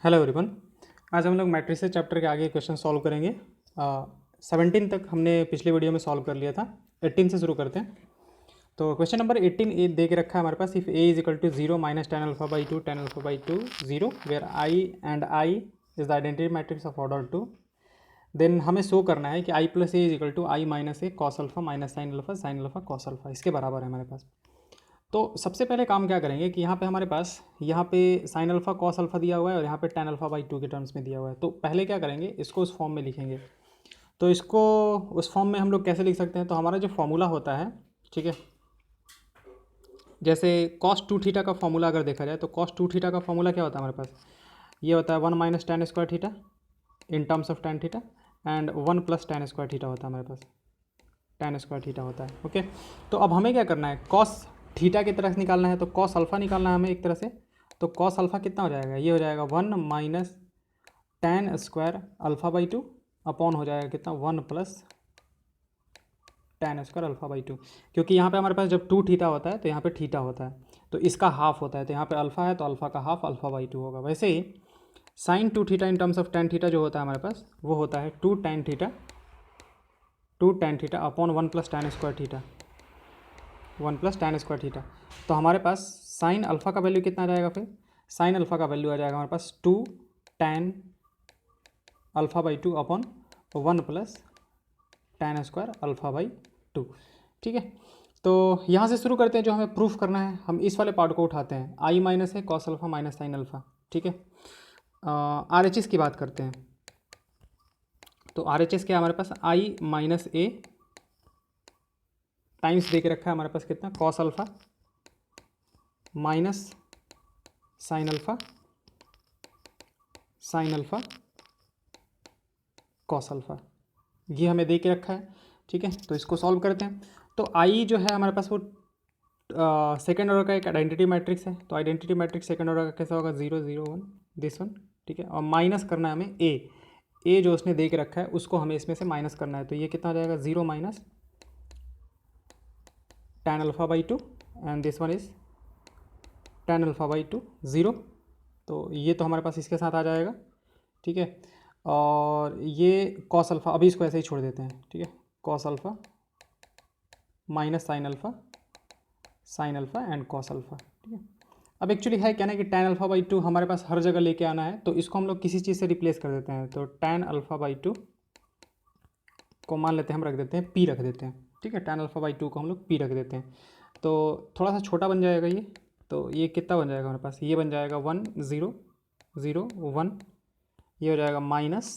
Hello everyone. आज हम लोग मैट्रिसेस चैप्टर के आगे क्वेश्चन सॉल्व करेंगे। 17 तक हमने पिछले वीडियो में सॉल्व कर लिया था। 18 से शुरू करते हैं। तो क्वेश्चन नंबर 18 ए दे के रखा है हमारे पास। If A is equal to 0 minus tan alpha by two 0 where I is the identity matrix of order 2, then हमें शो करना है कि I plus A is equal to I minus A cos alpha minus sine alpha cos alpha, इसके बराबर है हमारे पास। तो सबसे पहले काम क्या करेंगे कि यहाँ पे हमारे पास यहाँ पे साइन अल्फा कॉस अल्फा दिया हुआ है और यहाँ पे टेन अल्फा बाई 2 के टर्म्स में दिया हुआ है। तो पहले क्या करेंगे, इसको उस फॉर्म में लिखेंगे। तो इसको उस फॉर्म में हम लोग कैसे लिख सकते हैं, तो हमारा जो फॉर्मूला होता है, ठीक है, जैसे कॉस 2 थीटा का फॉर्मूला अगर देखा जाए तो कॉस 2 थीटा का फॉर्मूला क्या होता है हमारे पास, ये होता है 1 minus ten square theta in terms of tan theta and 1 plus tan square theta होता है हमारे पास, टेन स्क्वायर थीटा होता है। ओके, तो अब हमें क्या करना है, कॉस थीटा की तरह से निकालना है, तो कॉस अल्फा निकालना है हमें एक तरह से। तो कॉस अल्फा कितना हो जाएगा, ये हो जाएगा 1 minus ten square alpha by two upon हो जाएगा कितना 1 plus tan square alpha by to, क्योंकि यहाँ पे हमारे पास जब 2 थीटा होता है तो यहाँ पे थीटा होता है, तो इसका हाफ होता है, तो यहाँ पे अल्फा है तो अल्फा का हाफ अल्फा बाई टू होगा। वैसे ही sine 2 theta in terms of tan theta जो होता है हमारे पास, वो होता है 2 tan theta upon 1 plus tan square theta, 1 plus tan square theta. तो हमारे पास साइन अल्फ़ा का वैल्यू कितना आ जाएगा, फिर साइन अल्फ़ा का वैल्यू आ जाएगा हमारे पास 2 tan alpha by two upon 1 plus tan square alpha by two. ठीक है, तो यहाँ से शुरू करते हैं। जो हमें प्रूफ करना है, हम इस वाले पार्ट को उठाते हैं, आई माइनस है cos alpha minus sine alpha. ठीक है, आर एच एस की बात करते हैं। तो आर एच एस क्या है हमारे पास, आई माइनस ए टाइम्स दे के रखा है हमारे पास कितना, cos alpha minus sine alpha cos alpha, ये हमें दे के रखा है। ठीक है, तो इसको सॉल्व करते हैं। तो आई जो है हमारे पास वो सेकेंड ऑर्डर का एक आइडेंटिटी मैट्रिक्स है। तो आइडेंटिटी मैट्रिक्स सेकेंड ऑर्डर का कैसा होगा, 0 0 1 दिस वन। ठीक है, और माइनस करना है हमें ए जो उसने दे के रखा है उसको हमें इसमें से माइनस करना है। तो ये कितना आ जाएगा, 0 minus ten alpha by to and this one is ten alpha by two 0। तो ये तो हमारे पास इसके साथ आ जाएगा। ठीक है, और ये कॉस अल्फ़ा, अभी इसको ऐसे ही छोड़ देते हैं। ठीक है, cos alpha minus sine alpha and cos alpha. ठीक है, अब एक्चुअली है क्या ना कि टेन अल्फ़ा बाई टू हमारे पास हर जगह लेके आना है, तो इसको हम लोग किसी चीज़ से रिप्लेस कर देते हैं। तो टेन अल्फ़ा बाई टू को मान लेते हैं, हम रख देते हैं पी रख देते हैं। ठीक है, टेन अल्फ़ा बाई टू को हम लोग पी रख देते हैं, तो थोड़ा सा छोटा बन जाएगा ये। तो ये कितना बन जाएगा हमारे पास, ये बन जाएगा 1 0 0 1, ये हो जाएगा minus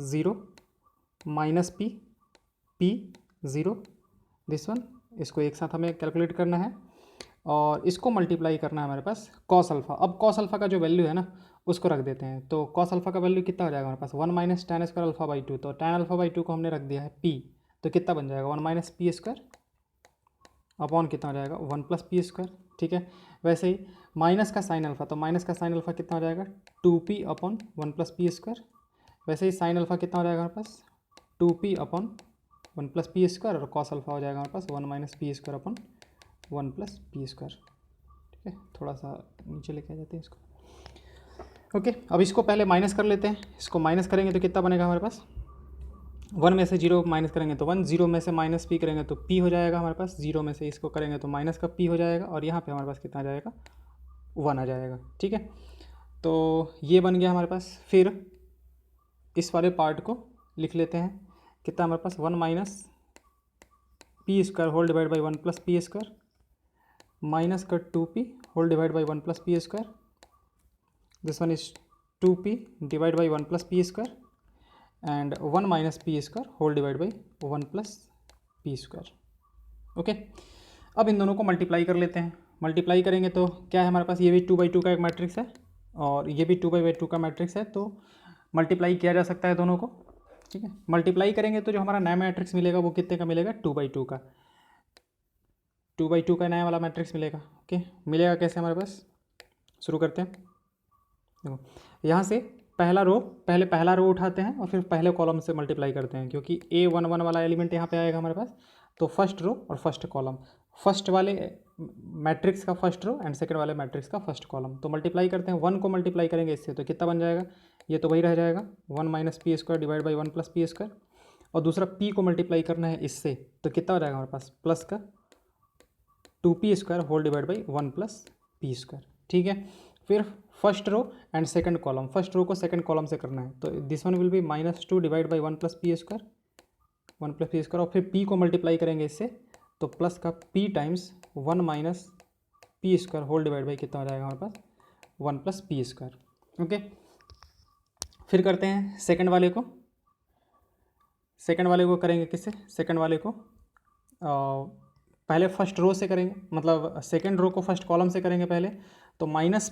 0 minus P 0 this one. इसको एक साथ हमें कैलकुलेट करना है और इसको मल्टीप्लाई करना है हमारे पास कॉस अल्फ़ा। अब कॉस अल्फ़ा का जो वैल्यू है ना उसको रख देते हैं। तो कॉस अल्फ़ा का वैल्यू कितना हो जाएगा हमारे पास, 1 minus ten square alpha by to. तो टेन अल्फ़ा बाई टू को हमने रख दिया है पी, तो कितना बन जाएगा 1 माइनस पी स्क्वायर अपॉन कितना हो जाएगा 1 प्लस पी स्क्वायर। ठीक है, वैसे ही माइनस का साइन अल्फ़ा, तो माइनस का साइन अल्फ़ा कितना हो जाएगा 2p upon 1 plus p square. वैसे ही साइन अल्फ़ा कितना हो जाएगा हमारे पास 2p upon 1 plus p square, और कॉस अल्फ़ा हो जाएगा हमारे पास 1 minus p square upon 1 plus p square. ठीक है, थोड़ा सा नीचे लेके आ जाते हैं इसको। ओके, अब इसको पहले माइनस कर लेते हैं। इसको माइनस करेंगे तो कितना बनेगा हमारे पास, 1 में से 0 माइनस करेंगे तो 1, 0 में से माइनस पी करेंगे तो पी हो जाएगा हमारे पास, 0 में से इसको करेंगे तो माइनस का पी हो जाएगा, और यहाँ पे हमारे पास कितना आ जाएगा 1 आ जाएगा। ठीक है, तो ये बन गया हमारे पास। फिर इस वाले पार्ट को लिख लेते हैं, कितना हमारे पास 1 minus p square whole divide by 1 plus p square minus का 2p whole divide by 1 plus p square, this one is 2p divide by 1 plus p square and 1 minus p square whole divide by 1 plus p square. Okay, अब इन दोनों को multiply कर लेते हैं। Multiply करेंगे तो क्या है हमारे पास, ये भी 2/2 का एक मैट्रिक्स है और ये भी 2/2 का मैट्रिक्स है, तो मल्टीप्लाई किया जा सकता है दोनों को। ठीक है, मल्टीप्लाई करेंगे तो जो हमारा नया मैट्रिक्स मिलेगा वो कितने का मिलेगा, 2/2 का, 2/2 का नया वाला मैट्रिक्स मिलेगा। ओके, मिलेगा कैसे हमारे पास, शुरू करते हैं। देखो, यहाँ से पहला रो उठाते हैं और फिर पहले कॉलम से मल्टीप्लाई करते हैं, क्योंकि A11 वाला एलिमेंट यहाँ पे आएगा हमारे पास। तो फर्स्ट रो और फर्स्ट कॉलम, फर्स्ट वाले मैट्रिक्स का फर्स्ट रो एंड सेकंड वाले मैट्रिक्स का फर्स्ट कॉलम। तो मल्टीप्लाई करते हैं, 1 को मल्टीप्लाई करेंगे इससे तो कितना बन जाएगा, ये तो वही रह जाएगा 1 minus p square divide by 1 plus p square. और दूसरा p को मल्टीप्लाई करना है इससे तो कितना हो जाएगा हमारे पास, प्लस का 2p square whole divide by 1 plus p square. ठीक है, फिर first row and second column, first row को सेकंड कॉलम से करना है तो this one will be -2 divide by 1 plus p square, 1 plus p square. और फिर p को मल्टीप्लाई करेंगे इससे तो प्लस का p times 1 minus p square whole divide by कितना हो जाएगा हमारे पास 1 प्लस पी स्क्वायर। ओके, फिर करते हैं सेकंड वाले को। सेकंड वाले को करेंगे किससे, सेकंड वाले को पहले फर्स्ट रो से करेंगे, मतलब सेकंड रो को फर्स्ट कॉलम से करेंगे पहले। तो माइनस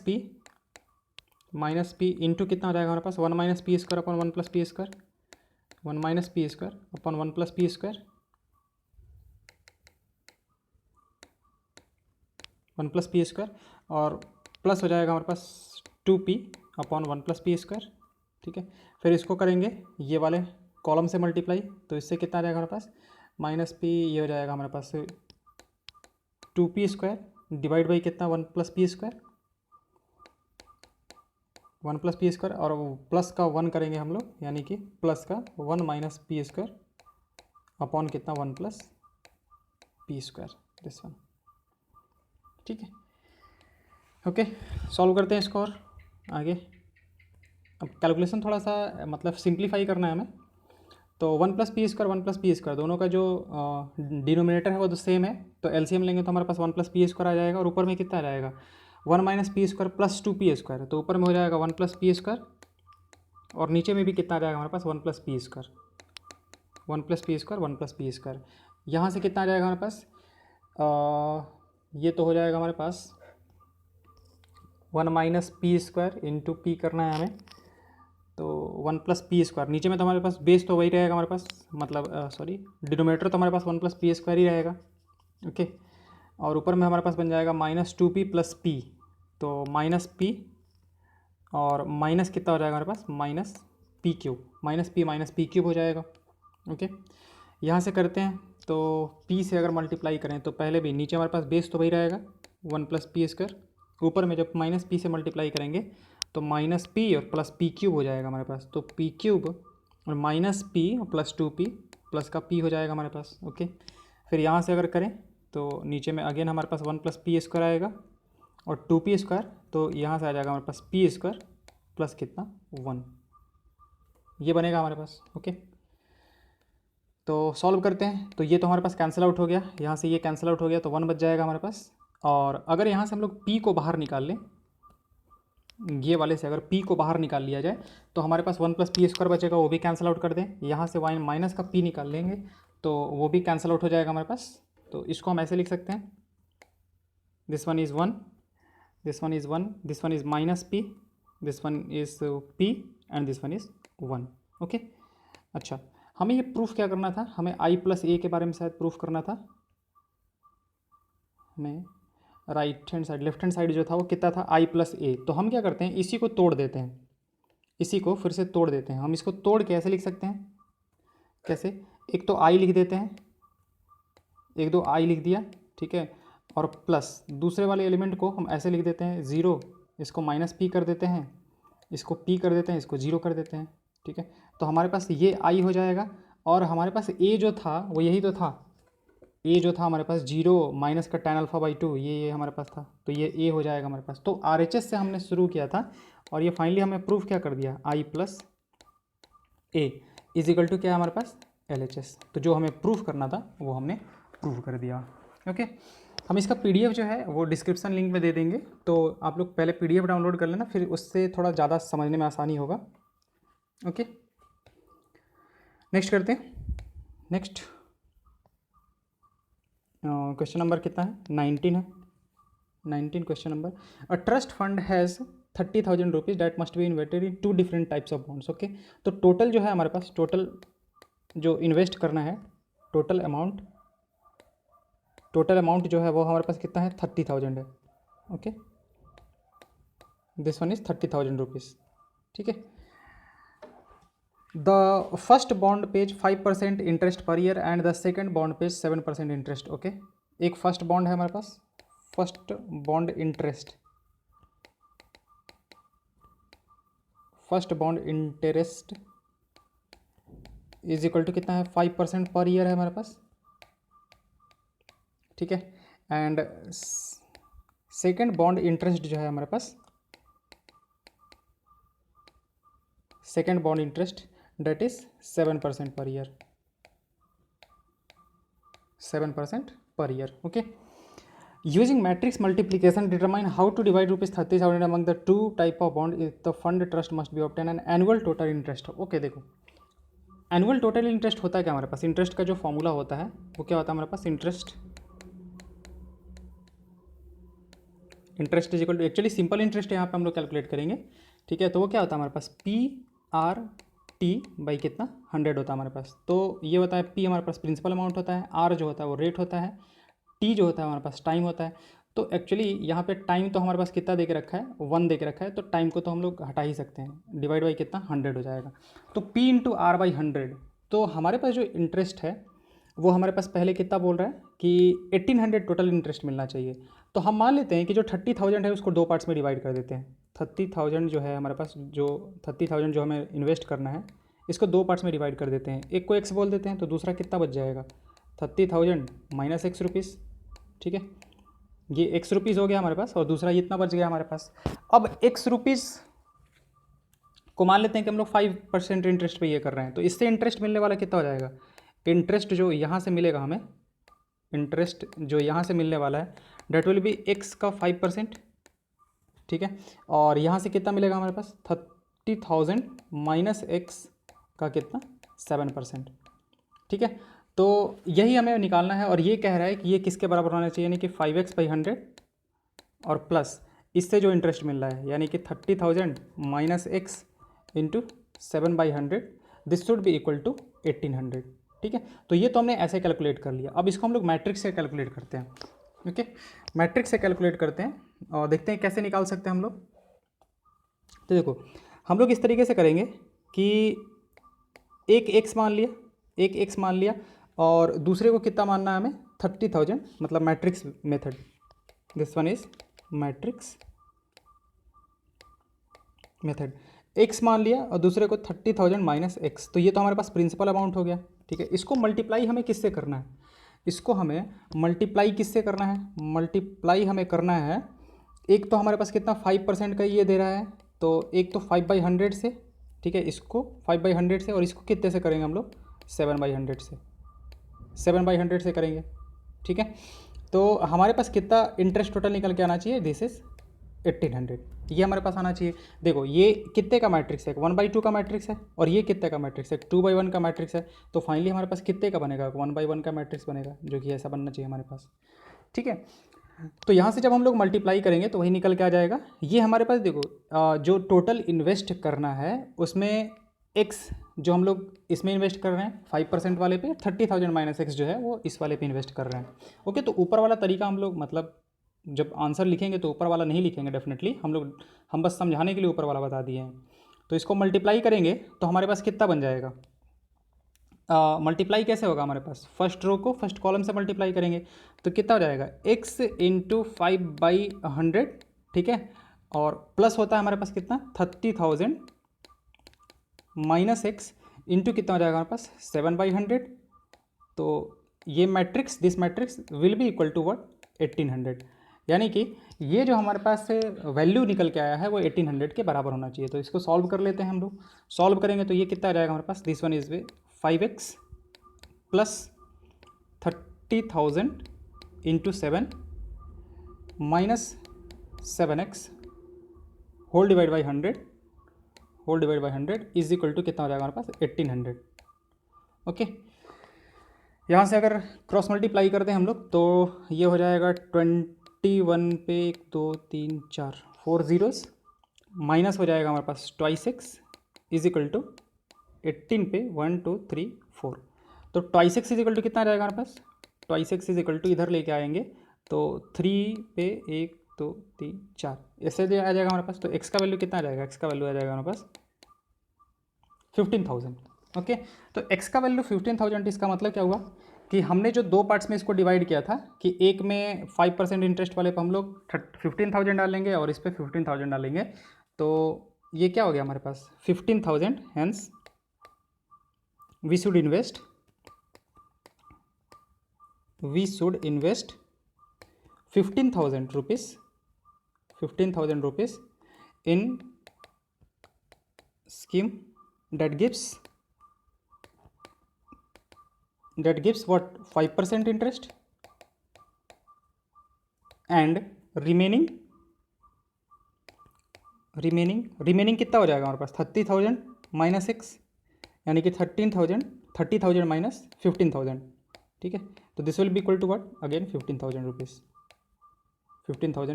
पी इंटू कितना हो जाएगा हमारे पास 1 minus p square upon 1 plus p square, 1 minus p square upon 1 plus p square, 1 plus p square और प्लस हो जाएगा हमारे पास 2p upon 1 plus p square. ठीक है, फिर इसको करेंगे ये वाले कॉलम से मल्टीप्लाई तो इससे कितना आ जाएगा हमारे पास माइनस पी, ये हो जाएगा हमारे पास 2p स्क्वायर डिवाइड बाई कितना 1 plus p square, 1 plus p square और प्लस का 1 करेंगे हम लोग, यानी कि प्लस का 1 माइनस पी स्क्वायर अपॉन कितना 1 plus p square, this one. ठीक है, ओके, सॉल्व करते हैं इसको और आगे। अब कैलकुलेशन थोड़ा सा मतलब सिंप्लीफाई करना है हमें। तो 1 plus p square 1 plus p square दोनों का जो डिनोमिनेटर है वो तो सेम है, तो एलसीएम लेंगे तो हमारे पास 1 प्लस पी स्क्वायर आ जाएगा और ऊपर में कितना आ जाएगा 1 minus p square plus 2p square, तो ऊपर में हो जाएगा 1 प्लस पी स्क्वायर और नीचे में भी कितना आ जाएगा हमारे पास 1 plus p square, 1 plus p square 1 plus p square. यहाँ से कितना आ जाएगा हमारे पास ये तो हो जाएगा हमारे पास 1 minus p square into P करना है हमें, तो 1 प्लस पी स्क्वायर नीचे में तो हमारे पास बेस तो वही रहेगा हमारे पास, मतलब सॉरी डिनोमिनेटर तो हमारे पास 1 प्लस पी स्क्वायर ही रहेगा। ओके, और ऊपर में हमारे पास बन जाएगा -2p प्लस पी, तो माइनस पी और माइनस कितना हो जाएगा हमारे पास माइनस पी क्यूब हो जाएगा। ओके, यहाँ से करते हैं तो p से अगर मल्टीप्लाई करें तो पहले भी नीचे हमारे पास बेस तो वही रहेगा 1 प्लस पी स्क्वायर, ऊपर में जब माइनस पी से मल्टीप्लाई करेंगे तो माइनस पी और प्लस पी क्यूब हो जाएगा हमारे पास, तो पी क्यूब और minus P plus 2p plus का p हो जाएगा हमारे पास। ओके, फिर यहाँ से अगर करें तो नीचे में अगेन हमारे पास 1 प्लस पी स्क्वायर आएगा और 2p स्क्वायर, तो यहाँ से आ जाएगा हमारे पास p स्क्वायर प्लस कितना 1, ये बनेगा हमारे पास। ओके, तो सॉल्व करते हैं तो ये तो हमारे पास कैंसिल आउट हो गया, यहाँ से ये कैंसिल आउट हो गया तो 1 बच जाएगा हमारे पास। और अगर यहाँ से हम लोग p को बाहर निकाल लें, ये वाले से अगर p को बाहर निकाल लिया जाए तो हमारे पास 1 प्लस पी स्क्वायर बचेगा, वो भी कैंसिल आउट कर दें। यहाँ से माइनस का p निकाल लेंगे तो वो भी कैंसिल आउट हो जाएगा हमारे पास। तो इसको हम ऐसे लिख सकते हैं, this one is 1, this one is 1, this one is minus p, this one is p and this one is 1। Okay, अच्छा हमें ये प्रूफ क्या करना था, हमें i प्लस ए के बारे में शायद प्रूफ करना था। हमें right hand side left hand side जो था वो कितना था i प्लस ए, तो हम क्या करते हैं इसी को तोड़ देते हैं, इसी को फिर से तोड़ देते हैं। हम इसको तोड़ के ऐसे लिख सकते हैं, कैसे, एक तो i लिख देते हैं, एक दो i लिख दिया, ठीक है, और प्लस दूसरे वाले एलिमेंट को हम ऐसे लिख देते हैं 0, इसको माइनस p कर देते हैं, इसको p कर देते हैं, इसको 0 कर देते हैं। ठीक है, तो हमारे पास ये i हो जाएगा और हमारे पास a जो था वो यही तो था, a जो था हमारे पास 0 माइनस का tan अल्फा बाई 2, ये हमारे पास था, तो ये a हो जाएगा हमारे पास। तो RHS से हमने शुरू किया था और ये फाइनली हमें प्रूफ क्या कर दिया, i plus A is equal to क्या है हमारे पास LHS। तो जो हमें प्रूफ करना था वो हमने प्रूफ कर दिया। ओके, हम इसका PDF जो है वो डिस्क्रिप्शन लिंक में दे देंगे, तो आप लोग पहले PDF डाउनलोड कर लेना, फिर उससे थोड़ा ज़्यादा समझने में आसानी होगा। ओके, नेक्स्ट करते हैं। नेक्स्ट क्वेश्चन नंबर कितना है, 19 है, 19 question number. A trust fund has 30,000 rupees that must be invested in 2 different types of bonds. Okay, तो टोटल जो है हमारे पास, टोटल जो इन्वेस्ट करना है, टोटल अमाउंट जो है वो हमारे पास कितना है 30,000 है। Okay, this one is 30,000 rupees. ठीक है, the first bond pays 5% interest per year and the second bond pays 7% interest. Okay, एक फर्स्ट बॉन्ड है हमारे पास, first bond interest, first bond interest is equal to कितना है 5% पर ईयर है हमारे पास, ठीक है। एंड सेकेंड बॉन्ड इंटरेस्ट जो है हमारे पास, second bond interest that is 7% per year, 7% per year, okay. Using matrix multiplication determine how to divide ₹30,000 among the two type of bond if the fund trust must be obtain an annual total interest. Okay देखो, annual total interest होता है क्या हमारे पास, interest का जो formula होता है वो क्या होता है हमारे पास, interest is equal to, actually simple interest यहाँ पे हम लोग कैलकुलेट करेंगे, ठीक है। तो वो क्या होता है हमारे पास, PRT बाई कितना 100 होता है हमारे पास। तो ये होता है P हमारे पास प्रिंसिपल अमाउंट होता है, R जो होता है वो रेट होता है, T जो होता है हमारे पास टाइम होता है। तो एक्चुअली यहाँ पे टाइम तो हमारे पास कितना दे के रखा है, 1 दे के रखा है, तो टाइम को तो हम लोग हटा ही सकते हैं, डिवाइड बाई कितना 100 हो जाएगा। तो P इंटू R बाई 100, तो हमारे पास जो इंटरेस्ट है वो हमारे पास पहले कितना बोल रहा है कि 1800 टोटल इंटरेस्ट मिलना चाहिए। तो हम मान लेते हैं कि जो 30,000 है उसको दो पार्ट्स में डिवाइड कर देते हैं। 30,000 जो है हमारे पास, जो 30,000 जो हमें इन्वेस्ट करना है इसको दो पार्ट्स में डिवाइड कर देते हैं। एक को एक्स बोल देते हैं, तो दूसरा कितना बच जाएगा 30,000 माइनस एक्स रुपीज़, ठीक है। ये एक्स रुपीज़ हो गया हमारे पास, और दूसरा ये इतना बच गया हमारे पास। अब एक्स रुपीज़ को मान लेते हैं कि हम लोग 5% इंटरेस्ट पे ये कर रहे हैं, तो इससे इंटरेस्ट मिलने वाला कितना हो जाएगा, इंटरेस्ट जो यहाँ से मिलेगा हमें, इंटरेस्ट जो यहाँ से मिलने वाला है डेट विल बी एक्स का 5%, ठीक है। और यहाँ से कितना मिलेगा हमारे पास 30,000 माइनस एक्स का कितना 7%, ठीक है। तो यही हमें निकालना है, और ये कह रहा है कि ये किसके बराबर होना चाहिए, यानी कि 5x बाई 100 और प्लस इससे जो इंटरेस्ट मिल रहा है, यानी कि 30,000 minus x into 7/100, this should be equal to 1800, ठीक है। तो ये तो हमने ऐसे कैलकुलेट कर लिया। अब इसको हम लोग मैट्रिक्स से कैलकुलेट करते हैं, ओके। मैट्रिक्स से कैलकुलेट करते हैं और देखते हैं कैसे निकाल सकते हैं हम लोग। तो देखो, हम लोग इस तरीके से करेंगे कि एक एक्स मान लिया, एक एक्स मान लिया, और दूसरे को कितना मानना है हमें 30,000, मतलब matrix method, this one is matrix method. X मान लिया और दूसरे को 30,000 माइनस एक्स, तो ये तो हमारे पास प्रिंसिपल अमाउंट हो गया, ठीक है। इसको मल्टीप्लाई हमें किससे करना है, इसको हमें मल्टीप्लाई किससे करना है, मल्टीप्लाई हमें करना है, एक तो हमारे पास कितना 5% का ये दे रहा है, तो एक तो 5/100 से, ठीक है, इसको 5/100 से, और इसको कितने से करेंगे हम लोग 7/100 से, 7/100 से करेंगे, ठीक है। तो हमारे पास कितना इंटरेस्ट टोटल निकल के आना चाहिए, दिस इज 1800, ये हमारे पास आना चाहिए। देखो ये कितने का मैट्रिक्स है, 1/2 का मैट्रिक्स है, और ये कितने का मैट्रिक्स है 2/1 का मैट्रिक्स है। तो फाइनली हमारे पास कितने का बनेगा 1/1 का मैट्रिक्स बनेगा, जो कि ऐसा बनना चाहिए हमारे पास, ठीक है। तो यहाँ से जब हम लोग मल्टीप्लाई करेंगे तो वही निकल के आ जाएगा। ये हमारे पास देखो जो टोटल इन्वेस्ट करना है उसमें एक्स जो हम लोग इसमें इन्वेस्ट कर रहे हैं 5% वाले पे, 30,000 माइनस एक्स जो है वो इस वाले पे इन्वेस्ट कर रहे हैं, ओके। तो ऊपर वाला तरीका हम लोग, मतलब जब आंसर लिखेंगे तो ऊपर वाला नहीं लिखेंगे डेफिनेटली, हम बस समझाने के लिए ऊपर वाला बता दिए हैं। तो इसको मल्टीप्लाई करेंगे तो हमारे पास कितना बन जाएगा, मल्टीप्लाई कैसे होगा हमारे पास, फर्स्ट रो को फर्स्ट कॉलम से मल्टीप्लाई करेंगे, तो कितना हो जाएगा x इंटू 5/100, ठीक है। और प्लस होता है हमारे पास कितना 30,000 माइनस एक्स इंटू कितना हो जाएगा हमारे पास 7/100। तो ये matrix, this matrix will be equal to what 1800, यानी कि ये जो हमारे पास वैल्यू निकल के आया है वो 1800 के बराबर होना चाहिए। तो इसको सॉल्व कर लेते हैं हम लोग। सॉल्व करेंगे तो ये कितना आ जाएगा हमारे पास, this one is way 5x plus 30,000 into 7 minus 7x whole divide by 100 is equal to कितना हो जाएगा हमारे पास 1800, ओके। यहाँ से अगर क्रॉस मल्टीप्लाई करते हैं हम लोग तो ये हो जाएगा 21 पे 1 2 3 4 4 जीरोस, माइनस हो जाएगा हमारे पास 2x इज इक्वल टू 18 पे 1 2 3 4। तो 2x इज इक्वल टू कितना आ जाएगा हमारे पास, 2x इज इक्वल टू इधर लेके आएंगे तो 3 पे 1 2 3 4 ऐसे आ जाएगा हमारे पास। तो x का वैल्यू कितना आ जाएगा, x का वैल्यू आ जाएगा हमारे पास 15,000, ओके। तो x का वैल्यू 15,000, इसका मतलब क्या हुआ कि हमने जो दो पार्ट्स में इसको डिवाइड किया था कि एक में 5% इंटरेस्ट वाले पर हम लोग 15,000 डालेंगे और इस पर 15,000 डालेंगे, तो ये क्या हो गया हमारे पास 15,000, hence we should invest 15,000 rupees in scheme that gives what 5% interest, and remaining कितना हो जाएगा हमारे पास 30,000 माइनस एक्स, यानी कि 30,000 माइनस 15,000, ठीक है। तो this will be equal to what, again 15,000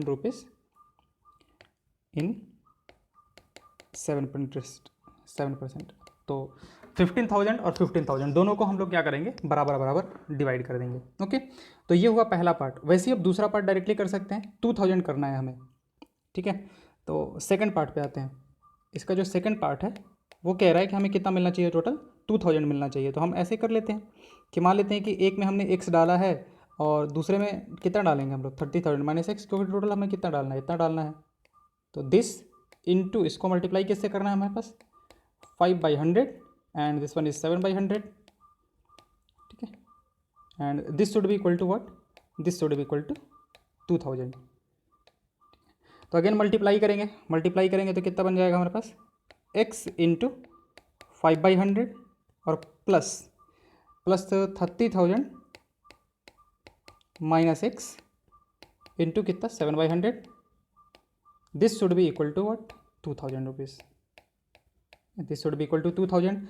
rupees in 7%। तो 15,000 और 15,000 दोनों को हम लोग क्या करेंगे, बराबर डिवाइड कर देंगे। ओके, तो ये हुआ पहला पार्ट। वैसे ही अब दूसरा पार्ट डायरेक्टली कर सकते हैं, 2,000 करना है हमें, ठीक है। तो सेकंड पार्ट पे आते हैं। इसका जो सेकंड पार्ट है वो कह रहा है कि हमें कितना मिलना चाहिए, टोटल 2,000 मिलना चाहिए। तो हम ऐसे कर लेते हैं कि मान लेते हैं कि एक में हमने x डाला है और दूसरे में कितना डालेंगे हम लोग 30,000 माइनस एक्स, क्योंकि टोटल हमें कितना डालना है, इतना डालना है। तो दिस इनटू इसको मल्टीप्लाई किससे करना है हमारे पास 5/100 एंड दिस वन इज 7/100, ठीक है। And this should be equal to what, this should be equal to 2,000। तो अगेन मल्टीप्लाई करेंगे तो कितना बन जाएगा हमारे पास x इंटू 5/100 और प्लस 30,000 माइनस एक्स इंटू कितना 7/100, this should be equal to what 2,000 rupees, this should be equal to 2,000।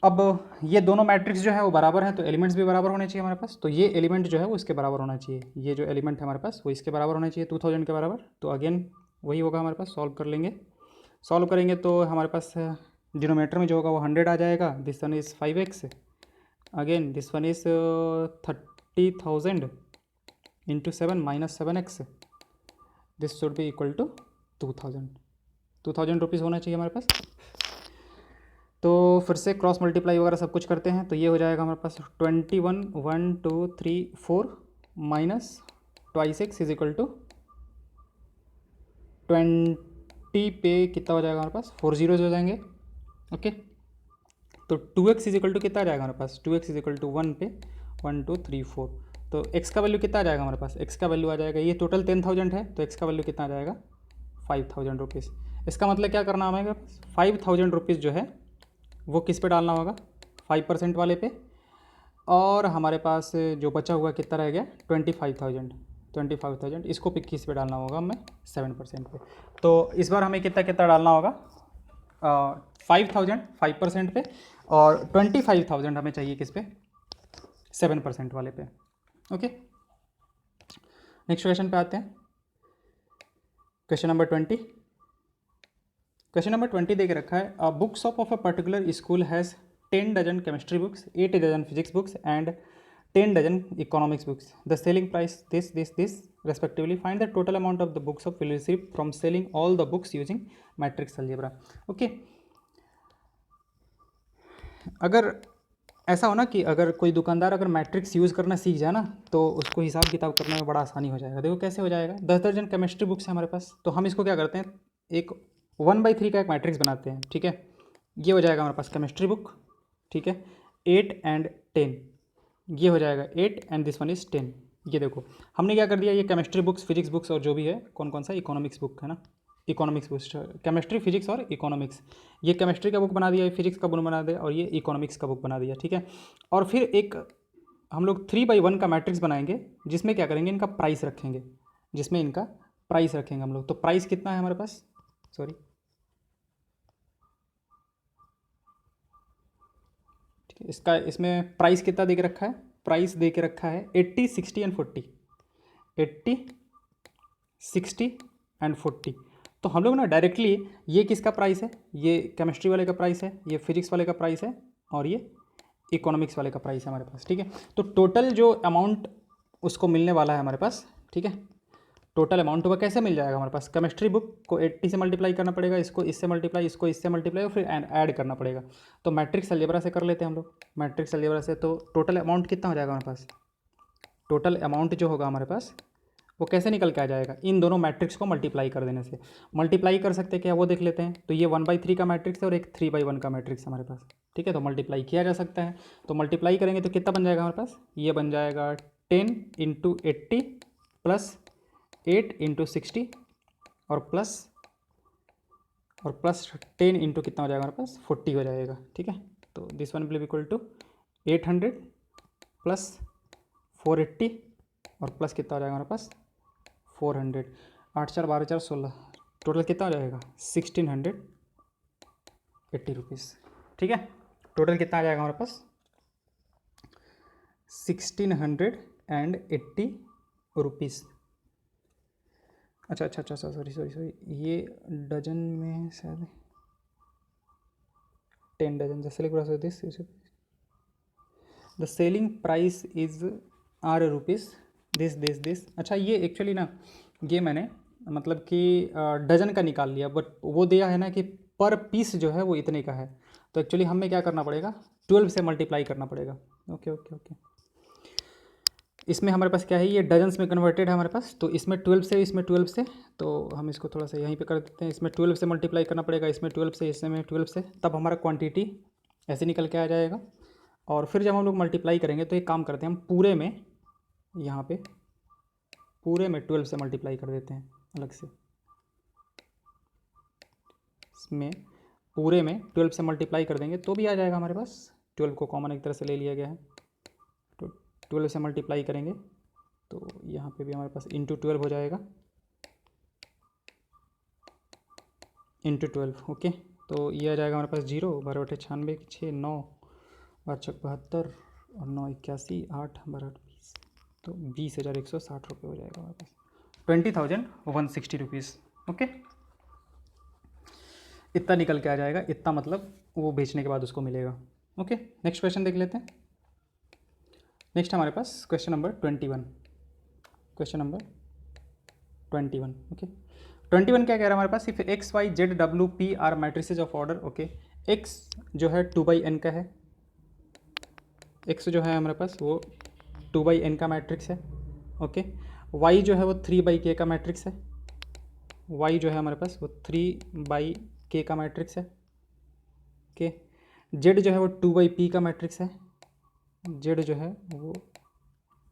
अब ये दोनों मैट्रिक्स जो है वो बराबर हैं, तो एलिमेंट्स भी बराबर होने चाहिए हमारे पास। तो ये एलिमेंट जो है वो इसके बराबर होना चाहिए, ये जो एलिमेंट है हमारे पास वो इसके बराबर होना चाहिए 2,000 के बराबर। तो अगेन वही होगा हमारे पास, सॉल्व करेंगे तो हमारे पास डिनोमिनेटर में जो होगा वो 100 आ जाएगा। This one is 5x, again this one is 30,000 into 7 minus 7x, this should be equal to 2,000 rupees होना चाहिए हमारे पास। तो फिर से क्रॉस मल्टीप्लाई वगैरह सब कुछ करते हैं, तो ये हो जाएगा हमारे पास 21 1 2 3 4 minus 2x is equal to 20 पे कितना हो जाएगा हमारे पास 4 जीरोज हो जाएंगे। ओके, तो 2x इज इक्वल टू कितना आ जाएगा हमारे पास, 2x इज इक्वल टू 1 पे 1 2 3 4। तो x का वैल्यू कितना आ जाएगा हमारे पास, x का वैल्यू आ जाएगा, ये टोटल 10,000 है तो x का वैल्यू कितना आ जाएगा 5,000 रुपीज़। इसका मतलब क्या करना हमें 5,000 रुपीज़ जो है वो किस पे डालना होगा 5% वाले पे, और हमारे पास जो बचा हुआ कितना रह गया 25,000 इसको किस पे डालना होगा हमें 7% पे। तो इस बार हमें कितना डालना होगा 5,000 5% पे, और 25,000 हमें चाहिए किस पे 7% वाले पे। ओके, नेक्स्ट क्वेश्चन पे आते हैं। क्वेश्चन नंबर 20 दे के रखा है, books of a particular school has 10 dozen chemistry books, 8 dozen physics books and 10 dozen economics books. The selling price this respectively, find the total amount of the books of will receive from selling all the books using matrix algebra. Okay, अगर ऐसा हो ना कि अगर कोई दुकानदार अगर matrix use करना सीख जाए ना तो उसको हिसाब किताब करने में बड़ा आसानी हो जाएगा। देखो कैसे हो जाएगा, 10 दर्जन केमिस्ट्री बुक्स है हमारे पास, तो हम इसको क्या करते हैं एक 1/3 का एक मैट्रिक्स बनाते हैं, ठीक है। ये हो जाएगा हमारे पास केमिस्ट्री बुक, ठीक है, 8 एंड 10, ये हो जाएगा 8 एंड दिस वन इज़ 10। ये देखो हमने क्या कर दिया, ये केमिस्ट्री बुक्स फिजिक्स बुक्स और जो भी है कौन सा इकोनॉमिक्स बुक है ना, इकोनॉमिक्स बुक्स, केमिस्ट्री फिजिक्स और इकोनॉमिक्स, ये केमिस्ट्री का बुक बना दिया, ये फिजिक्स का बुक बना दिया और ये इकोनॉमिक्स का बुक बना दिया, ठीक है। और फिर एक हम लोग 3/1 का मैट्रिक्स बनाएंगे जिसमें क्या करेंगे इनका प्राइस रखेंगे, हम लोग। तो प्राइस कितना है हमारे पास, सॉरी ठीक है, इसका इसमें प्राइस कितना दे के रखा है, प्राइस दे के रखा है 80 60 एंड 40, 80 60 एंड 40। तो हम लोग ना डायरेक्टली ये किसका प्राइस है, ये केमिस्ट्री वाले का प्राइस है, ये फिजिक्स वाले का प्राइस है और ये इकोनॉमिक्स वाले का प्राइस है हमारे पास, ठीक है। तो टोटल जो अमाउंट उसको मिलने वाला है हमारे पास, ठीक है, टोटल अमाउंट होगा कैसे मिल जाएगा हमारे पास, केमिस्ट्री बुक को 80 से मल्टीप्लाई करना पड़ेगा, इसको इससे मल्टीप्लाई, इसको इससे मल्टीप्लाई और फिर ऐड करना पड़ेगा। तो मैट्रिक्स अलजेब्रा से कर लेते हैं हम लोग, मैट्रिक्स अलजेब्रा से। तो टोटल अमाउंट कितना हो जाएगा हमारे पास, टोटल अमाउंट जो होगा हमारे पास वो कैसे निकल के आ जाएगा, इन दोनों मैट्रिक्स को मल्टीप्लाई कर देने से। मल्टीप्लाई कर सकते हैं क्या, वो देख लेते हैं। तो ये 1/3 का मैट्रिक्स है और एक 3/1 का मैट्रिक्स हमारे पास, ठीक है। तो मल्टीप्लाई किया जा सकता है। तो मल्टीप्लाई करेंगे तो कितना बन जाएगा हमारे पास, ये बन जाएगा 10 × 80 प्लस 8 × 60 और प्लस 10 इंटू कितना हो जाएगा हमारे पास, 40 हो जाएगा, ठीक है। तो this one will be equal to 800 plus 480 और प्लस कितना हो जाएगा हमारे पास 400, 8 4 12 4 16, टोटल कितना हो जाएगा 1680 रुपीज़, ठीक है। टोटल कितना आ जाएगा हमारे पास 1680 रुपीज़। अच्छा सॉरी, ये डजन में शायद 10 dozen, the selling price this, the selling price is are rupees this. अच्छा ये एक्चुअली ना, ये मैंने मतलब कि डजन का निकाल लिया, बट वो दिया है ना कि पर पीस जो है वो इतने का है। तो एक्चुअली हमें क्या करना पड़ेगा, 12 से मल्टीप्लाई करना पड़ेगा। ओके। इसमें हमारे पास क्या है, ये डजन्स में कन्वर्टेड है हमारे पास, तो इसमें 12 से, इसमें 12 से, तो हम इसको थोड़ा सा यहीं पे कर देते हैं। इसमें 12 से मल्टीप्लाई करना पड़ेगा, इसमें 12 से, इसमें 12 से, तब हमारा क्वांटिटी ऐसे निकल के आ जाएगा। और फिर जब हम लोग मल्टीप्लाई करेंगे तो एक काम करते हैं, हम पूरे में, यहाँ पे पूरे में 12 से मल्टीप्लाई कर देते हैं अलग से। इसमें पूरे में 12 से मल्टीप्लाई कर देंगे तो भी आ जाएगा हमारे पास। 12 को कॉमन एक तरह से ले लिया गया है, तो 12 से मल्टीप्लाई करेंगे तो यहाँ पे भी हमारे पास इंटू 12 हो जाएगा, इंटू 12। ओके, तो ये आ जाएगा हमारे पास 0, 12 × 96 6 9 12 72 और 9 81 8 12 20, तो 20,160 रुपये हो जाएगा हमारे पास, 20,160 रुपीज़। ओके, इतना निकल के आ जाएगा, इतना मतलब वो बेचने के बाद उसको मिलेगा। ओके, नेक्स्ट क्वेश्चन देख लेते हैं। नेक्स्ट हमारे पास question number 21, question number 21। Okay, 21 क्या कह रहा है हमारे पास, if X Y Z W P R matrices of order. Okay, X जो है 2/n का है, एक्स जो है हमारे पास वो 2/n का मैट्रिक्स है। ओके, वाई जो है वो 3/k का मैट्रिक्स है, वाई जो है हमारे पास वो 3/k का मैट्रिक्स है। ओके, जेड जो है वो 2/p का मैट्रिक्स है, जेड जो है वो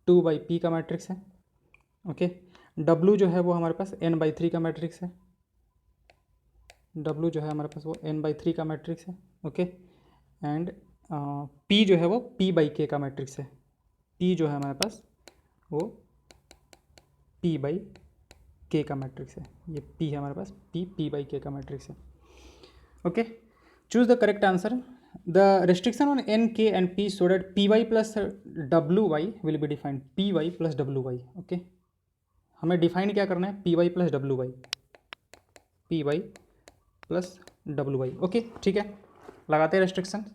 2/p का मैट्रिक्स है। ओके, डब्लू जो है वो हमारे पास n/3 का मैट्रिक्स है, डब्लू जो है हमारे पास वो n/3 का मैट्रिक्स है। ओके, एंड p जो है वो p/k का मैट्रिक्स है, p जो है हमारे पास वो p/k का मैट्रिक्स है, ये p है हमारे पास, p/k का मैट्रिक्स है। Okay, choose the correct answer. The restriction on n, k and p so that py plus wy will be defined, py plus wy। Okay, हमें डिफाइन क्या करना है, py plus wy, py plus wy। Okay, ठीक है, लगाते हैं restriction.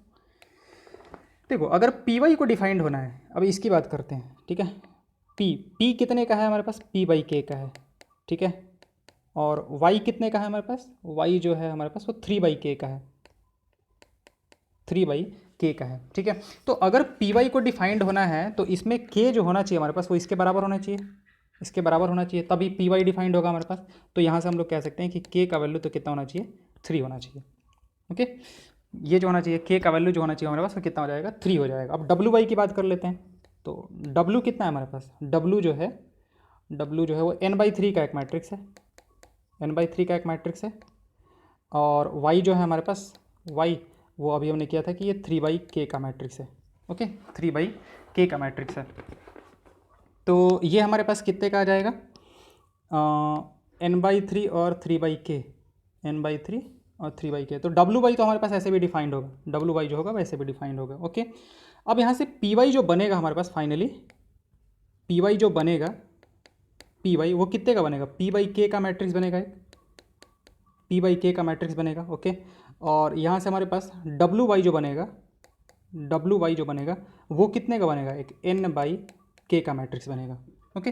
देखो, अगर py को डिफाइंड होना है, अब इसकी बात करते हैं, ठीक है। p कितने का है हमारे पास, p/k का है, ठीक है। और y कितने का है हमारे पास, y जो है हमारे पास वो 3/k का है, 3/k का है, ठीक है। तो अगर py को डिफाइंड होना है तो इसमें k जो होना चाहिए हमारे पास वो इसके बराबर होना चाहिए, इसके बराबर होना चाहिए, तभी py डिफाइंड होगा हमारे पास। तो यहाँ से हम लोग कह सकते हैं कि k का वैल्यू तो कितना होना चाहिए, 3 होना चाहिए। ओके, ये जो होना चाहिए, k का वैल्यू जो होना चाहिए हमारे पास वो कितना हो जाएगा, 3 हो जाएगा। अब wy की बात कर लेते हैं, तो w कितना है हमारे पास, w जो है वो n/3 का एक मैट्रिक्स है, n/3 का एक मैट्रिक्स है। और y जो है हमारे पास, y वो अभी हमने किया था कि ये 3/k का मैट्रिक्स है। ओके, 3/k का मैट्रिक्स है। तो ये हमारे पास कितने का आ जाएगा, n/3 और 3/k, n/3 और 3/k। तो wy तो हमारे पास ऐसे भी डिफाइंड होगा, wy जो होगा वैसे भी डिफाइंड होगा। ओके, अब यहाँ से py जो बनेगा हमारे पास फाइनली, py जो बनेगा, py वो कितने का बनेगा, p/k का मैट्रिक्स बनेगा, एक p/k का मैट्रिक्स बनेगा। ओके, और यहाँ से हमारे पास wy जो बनेगा, wy जो बनेगा वो कितने का बनेगा, एक n/k का मैट्रिक्स बनेगा। ओके,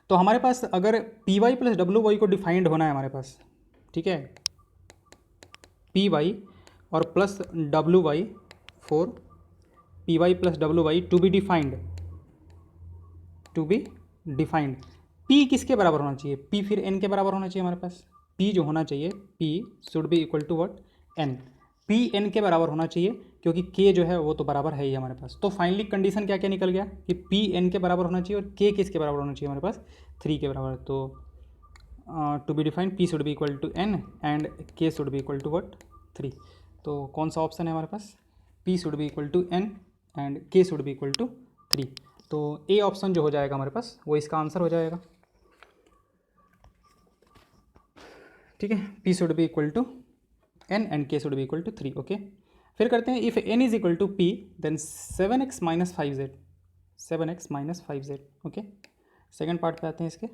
तो हमारे पास अगर P Y plus W Y को डिफाइंड होना है हमारे पास, ठीक है, पी वाई और plus W Y for P Y plus W Y to be defined, P किसके बराबर होना चाहिए, पी फिर एन के बराबर होना चाहिए हमारे पास, पी जो होना चाहिए, p should be equal to what, n, p n के बराबर होना चाहिए, क्योंकि के जो है वो तो बराबर है ही हमारे पास। तो फाइनली कंडीशन क्या क्या निकल गया कि पी एन के बराबर होना चाहिए और के किसके बराबर होना चाहिए हमारे पास, 3 के बराबर। तो to be defined P should be equal to N and K should be equal to what, 3। तो कौन सा ऑप्शन है हमारे पास, P should be equal to N and K should be equal to 3। तो ए ऑप्शन जो हो जाएगा हमारे पास वो इसका आंसर हो जाएगा, ठीक है, P should be equal to N and K should be equal to 3। Okay, फिर करते हैं if N is equal to P then 7x minus 5z, 7x minus 5z। Okay, second part पे आते हैं इसके,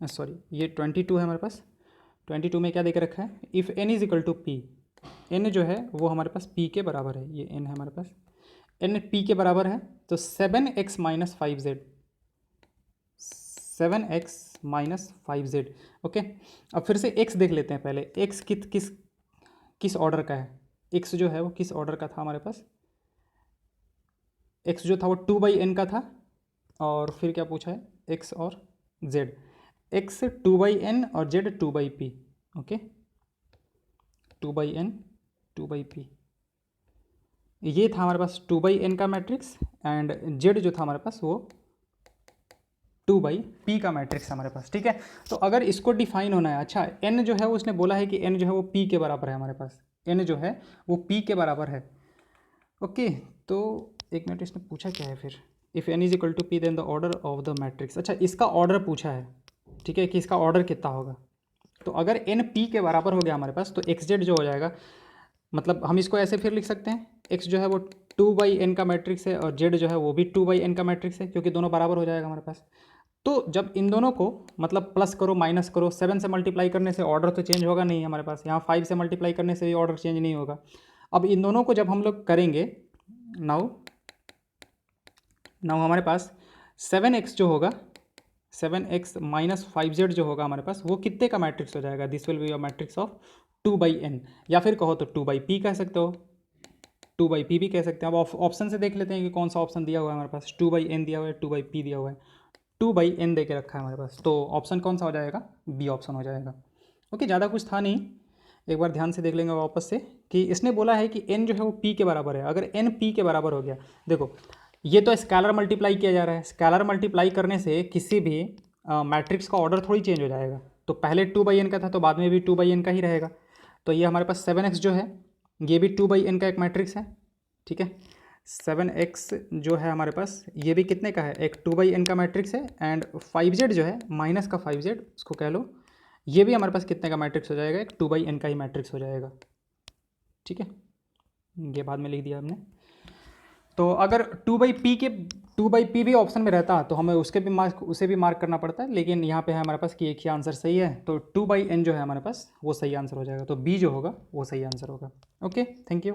सॉरी ये 22 है हमारे पास, 22 में क्या देकर रखा है, if N is equal to p, n जो है वो हमारे पास पी के बराबर है, ये एन है हमारे पास, एन पी के बराबर है, तो 7x minus 5z, 7x minus 5z। Okay, अब फिर से x देख लेते हैं पहले, x किस ऑर्डर का है, x जो है वो किस ऑर्डर का था हमारे पास, x जो था वो 2/n का था, और फिर क्या पूछा है, x और z, x 2/n और z 2/p। Okay, 2/n 2/p, ये था हमारे पास 2/n का मैट्रिक्स, एंड z जो था हमारे पास वो 2/p का मैट्रिक्स हमारे पास, ठीक है। तो अगर इसको डिफाइन होना है, अच्छा n जो है वो उसने बोला है कि n जो है वो p के बराबर है हमारे पास, n जो है वो p के बराबर है। ओके, तो एक मिनट, इसने पूछा क्या है फिर, if n is equal to p then the order of the matrix, अच्छा इसका ऑर्डर पूछा है, ठीक है, कि इसका ऑर्डर कितना होगा। तो अगर n p के बराबर हो गया हमारे पास, तो xz जो हो जाएगा, मतलब हम इसको ऐसे फिर लिख सकते हैं, x जो है वो 2/n का मैट्रिक्स है और z जो है वो भी 2/n का मैट्रिक्स है, क्योंकि दोनों बराबर हो जाएगा हमारे पास। तो जब इन दोनों को मतलब प्लस करो माइनस करो, 7 से मल्टीप्लाई करने से ऑर्डर तो चेंज होगा नहीं हमारे पास, यहाँ 5 से मल्टीप्लाई करने से भी ऑर्डर चेंज नहीं होगा। अब इन दोनों को जब हम लोग करेंगे, नाउ हमारे पास 7x जो होगा, 7x माइनस 5z जो होगा हमारे पास, वो कितने का मैट्रिक्स हो जाएगा, this will be a matrix of 2/n, या फिर कहो तो 2/p कह सकते हो, 2/p भी कह सकते हैं। अब ऑप्शन से देख लेते हैं कि कौन सा ऑप्शन दिया हुआ है हमारे पास, 2/n दिया हुआ है, 2/p दिया हुआ है, 2/n दे के रखा है हमारे पास, तो ऑप्शन कौन सा हो जाएगा, बी ऑप्शन हो जाएगा। ओके, ज़्यादा कुछ था नहीं, एक बार ध्यान से देख लेंगे वापस से कि इसने बोला है कि n जो है वो p के बराबर है। अगर n p के बराबर हो गया, देखो ये तो स्केलर मल्टीप्लाई किया जा रहा है, स्केलर मल्टीप्लाई करने से किसी भी मैट्रिक्स का ऑर्डर थोड़ी चेंज हो जाएगा, तो पहले 2/n का था तो बाद में भी 2/n का ही रहेगा। तो ये हमारे पास 7x जो है ये भी 2/n का एक मैट्रिक्स है, ठीक है, 7x जो है हमारे पास ये भी कितने का है, एक 2/n का मैट्रिक्स है, एंड 5z जो है माइनस का 5z उसको कह लो, ये भी हमारे पास कितने का मैट्रिक्स हो जाएगा, एक 2/n का ही मैट्रिक्स हो जाएगा, ठीक है, ये बाद में लिख दिया हमने। तो अगर 2/p भी ऑप्शन में रहता तो हमें उसे भी मार्क करना पड़ता है, लेकिन यहाँ पे है हमारे पास कि एक ही आंसर सही है, तो 2/n जो है हमारे पास वो सही आंसर हो जाएगा, तो बी जो होगा वो सही आंसर होगा। Okay, thank you.